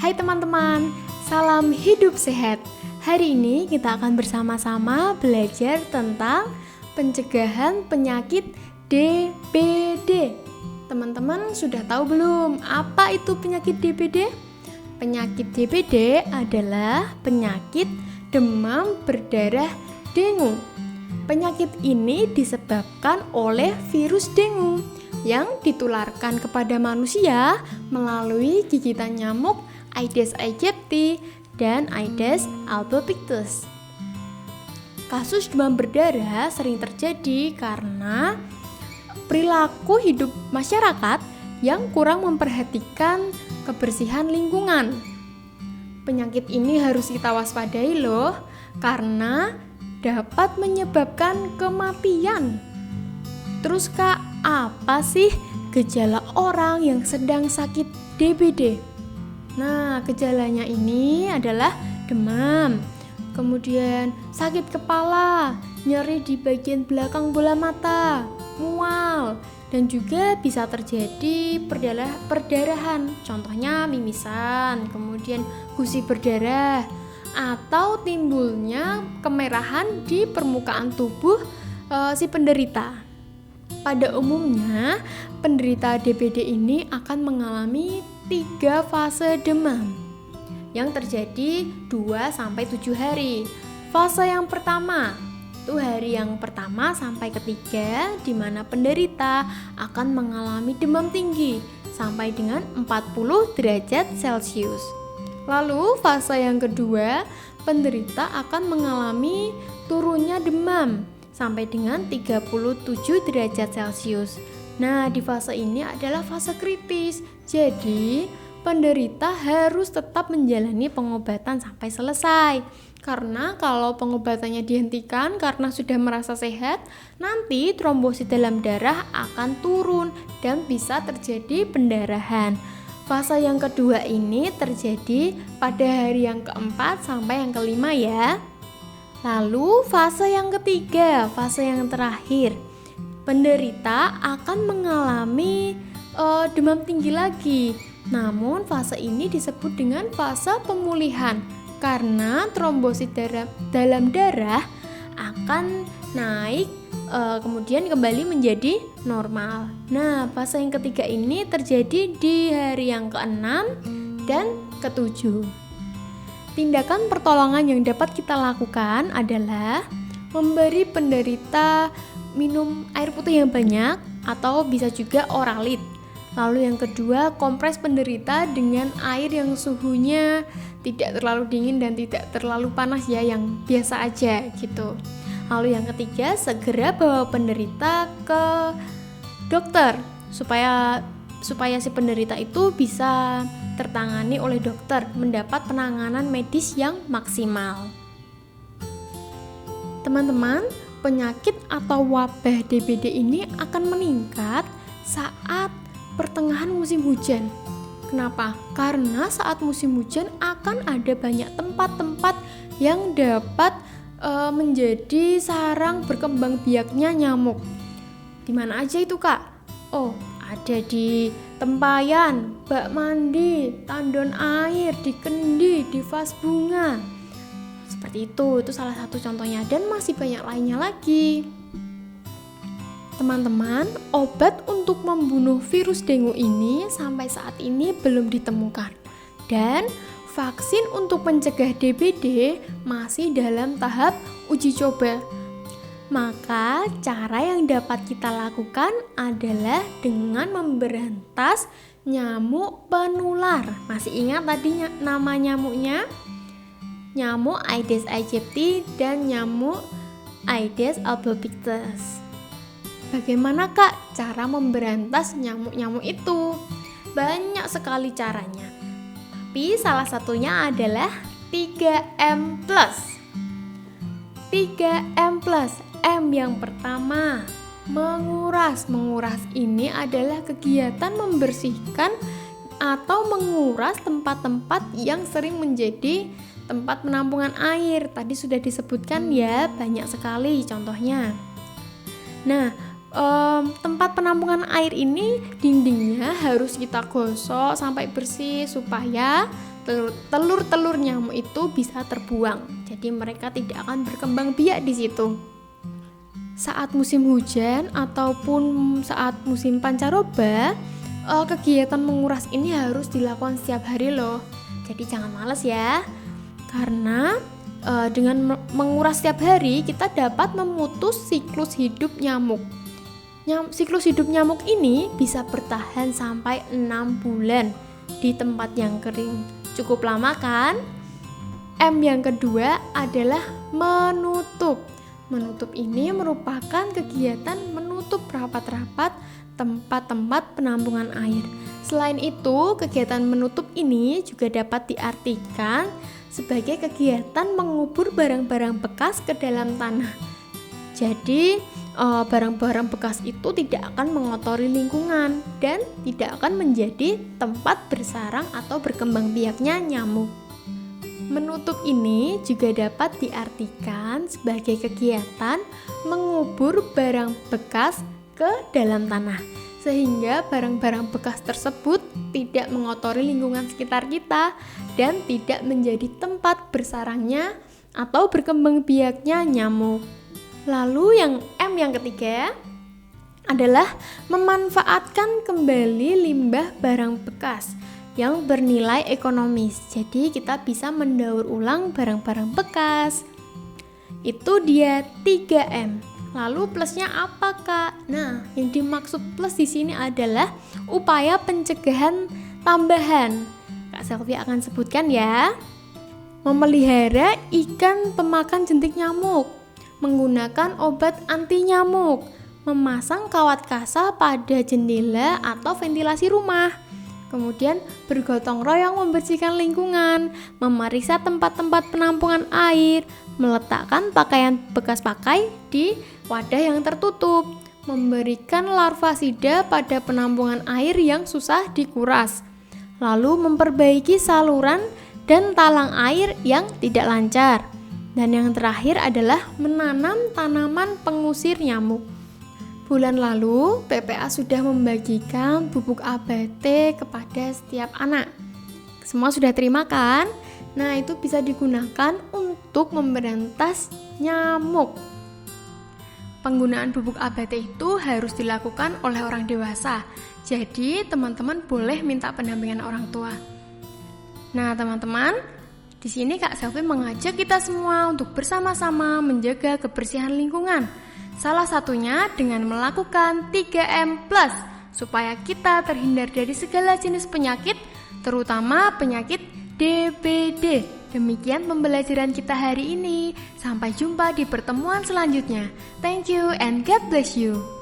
Hai teman-teman, salam hidup sehat. Hari ini kita akan bersama-sama belajar tentang pencegahan penyakit DBD. Teman-teman sudah tahu belum apa itu penyakit DBD? Penyakit DBD adalah penyakit demam berdarah dengue. Penyakit ini disebabkan oleh virus dengue yang ditularkan kepada manusia melalui gigitan nyamuk Aedes aegypti dan Aedes albopictus. Kasus demam berdarah sering terjadi karena perilaku hidup masyarakat yang kurang memperhatikan kebersihan lingkungan. Penyakit ini harus kita waspadai loh, karena dapat menyebabkan kematian. Terus Kak, apa sih gejala orang yang sedang sakit DBD? Nah, gejalanya ini adalah demam, kemudian sakit kepala, nyeri di bagian belakang bola mata, mual, dan juga bisa terjadi perdarahan. Contohnya mimisan, kemudian gusi berdarah, atau timbulnya kemerahan di permukaan tubuh si penderita. Pada umumnya, penderita DBD ini akan mengalami 3 fase demam yang terjadi 2-7 hari. Fase yang pertama, itu hari yang pertama sampai ketiga, di mana penderita akan mengalami demam tinggi sampai dengan 40 derajat Celcius. Lalu fase yang kedua, penderita akan mengalami turunnya demam sampai dengan 37 derajat Celcius. Nah, di fase ini adalah fase kritis. Jadi, penderita harus tetap menjalani pengobatan sampai selesai. Karena kalau pengobatannya dihentikan karena sudah merasa sehat, nanti trombosit dalam darah akan turun dan bisa terjadi pendarahan. Fase yang kedua ini terjadi pada hari yang keempat sampai yang kelima ya. Lalu fase yang ketiga, fase yang terakhir, penderita akan mengalami demam tinggi lagi. Namun fase ini disebut dengan fase pemulihan karena trombosit dalam darah akan naik kemudian kembali menjadi normal. Nah, fase yang ketiga ini terjadi di hari yang ke-6 dan ke-7. Tindakan pertolongan yang dapat kita lakukan adalah memberi penderita minum air putih yang banyak atau bisa juga oralit. Lalu yang kedua, kompres penderita dengan air yang suhunya tidak terlalu dingin dan tidak terlalu panas ya, yang biasa aja gitu. Lalu yang ketiga, segera bawa penderita ke dokter supaya si penderita itu bisa tertangani oleh dokter, mendapat penanganan medis yang maksimal. Teman-teman, penyakit atau wabah DBD ini akan meningkat saat pertengahan musim hujan. Kenapa? Karena saat musim hujan akan ada banyak tempat-tempat yang dapat menjadi sarang berkembang biaknya nyamuk. Di mana aja itu, Kak? Oh, ada di tempayan, bak mandi, tandon air, di kendi, di vas bunga. Seperti itu salah satu contohnya, dan masih banyak lainnya lagi. Teman-teman, obat untuk membunuh virus dengue ini sampai saat ini belum ditemukan. Dan vaksin untuk mencegah DBD masih dalam tahap uji coba. Maka cara yang dapat kita lakukan adalah dengan memberantas nyamuk penular. Masih ingat tadi nama nyamuknya? Nyamuk Aedes aegypti dan nyamuk Aedes albopictus. Bagaimana Kak cara memberantas nyamuk-nyamuk itu? Banyak sekali caranya. Tapi salah satunya adalah 3M+. 3M+. M yang pertama, menguras. Menguras ini adalah kegiatan membersihkan atau menguras tempat-tempat yang sering menjadi tempat penampungan air. Tadi sudah disebutkan ya, banyak sekali contohnya. Nah, tempat penampungan air ini dindingnya harus kita gosok sampai bersih supaya telur-telur nyamuk itu bisa terbuang. Jadi mereka tidak akan berkembang biak di situ. Saat musim hujan ataupun saat musim pancaroba, kegiatan menguras ini harus dilakukan setiap hari loh. Jadi jangan malas ya. Karena dengan menguras setiap hari kita dapat memutus siklus hidup nyamuk. Siklus hidup nyamuk ini bisa bertahan sampai 6 bulan di tempat yang kering. Cukup lama kan? M yang kedua adalah menutup. Menutup ini merupakan kegiatan menutup rapat-rapat tempat-tempat penampungan air. Selain itu, kegiatan menutup ini juga dapat diartikan sebagai kegiatan mengubur barang-barang bekas ke dalam tanah. Jadi, barang-barang bekas itu tidak akan mengotori lingkungan dan tidak akan menjadi tempat bersarang atau berkembang biaknya nyamuk. Menutup ini juga dapat diartikan sebagai kegiatan mengubur barang bekas ke dalam tanah, sehingga barang-barang bekas tersebut tidak mengotori lingkungan sekitar kita dan tidak menjadi tempat bersarangnya atau berkembang biaknya nyamuk. Lalu yang M yang ketiga adalah memanfaatkan kembali limbah barang bekas yang bernilai ekonomis. Jadi kita bisa mendaur ulang barang-barang bekas. Itu dia 3M. Lalu plusnya apa, Kak? Nah, yang dimaksud plus di sini adalah upaya pencegahan tambahan. Kak Selvi akan sebutkan ya. Memelihara ikan pemakan jentik nyamuk, menggunakan obat anti nyamuk, memasang kawat kasa pada jendela atau ventilasi rumah. Kemudian bergotong royong membersihkan lingkungan, memeriksa tempat-tempat penampungan air, meletakkan pakaian bekas pakai di wadah yang tertutup, memberikan larvasida pada penampungan air yang susah dikuras, lalu memperbaiki saluran dan talang air yang tidak lancar. Dan yang terakhir adalah menanam tanaman pengusir nyamuk. Bulan lalu, PPA sudah membagikan bubuk ABT kepada setiap anak. Semua sudah terima kan? Nah, itu bisa digunakan untuk memberantas nyamuk. Penggunaan bubuk ABT itu harus dilakukan oleh orang dewasa. Jadi, teman-teman boleh minta pendampingan orang tua. Nah, teman-teman, di sini Kak Selvi mengajak kita semua untuk bersama-sama menjaga kebersihan lingkungan. Salah satunya dengan melakukan 3M+, supaya kita terhindar dari segala jenis penyakit, terutama penyakit DBD. Demikian pembelajaran kita hari ini. Sampai jumpa di pertemuan selanjutnya. Thank you and God bless you.